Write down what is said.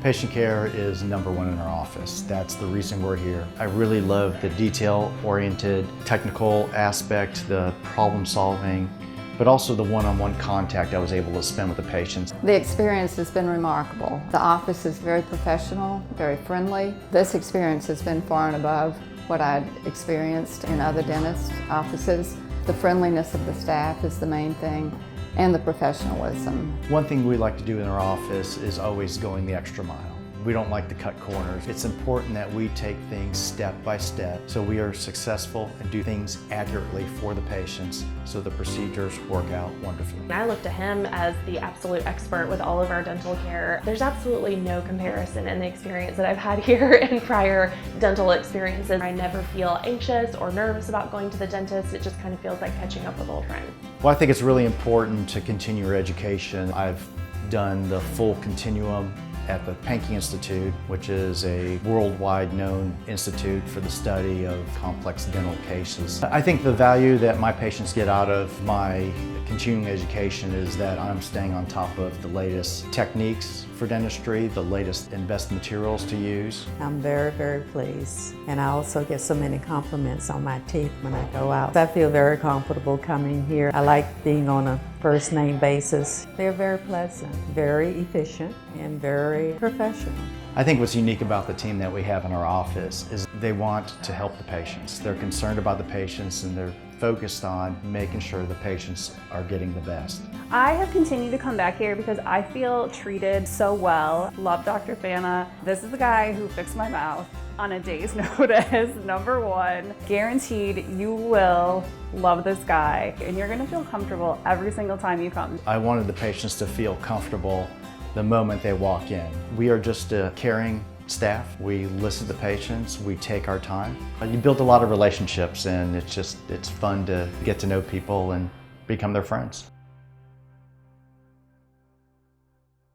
Patient care is #1 in our office. That's the reason we're here. I really love the detail-oriented technical aspect, the problem solving, but also the one-on-one contact I was able to spend with the patients. The experience has been remarkable. The office is very professional, very friendly. This experience has been far and above what I'd experienced in other dentist offices. The friendliness of the staff is the main thing, and the professionalism. One thing we like to do in our office is always going the extra mile. We don't like to cut corners. It's important that we take things step by step so we are successful and do things accurately for the patients so the procedures work out wonderfully. I look to him as the absolute expert with all of our dental care. There's absolutely no comparison in the experience that I've had here in prior dental experiences. I never feel anxious or nervous about going to the dentist. It just kind of feels like catching up with old friends. Well, I think it's really important to continue your education. I've done the full continuum at the Pankey Institute, which is a worldwide known institute for the study of complex dental cases. I think the value that my patients get out of my continuing education is that I'm staying on top of the latest techniques for dentistry, the latest and best materials to use. I'm very, very pleased. And I also get so many compliments on my teeth when I go out. I feel very comfortable coming here. I like being on a first name basis. They're very pleasant, very efficient, and very professional. I think what's unique about the team that we have in our office is they want to help the patients. They're concerned about the patients and they're focused on making sure the patients are getting the best. I have continued to come back here because I feel treated so well. Love Dr. Fana. This is the guy who fixed my mouth on a day's notice, #1. Guaranteed you will love this guy and you're gonna feel comfortable every single time you come. I wanted the patients to feel comfortable the moment they walk in. We are just a caring staff. We listen to patients, we take our time. You build a lot of relationships and it's fun to get to know people and become their friends.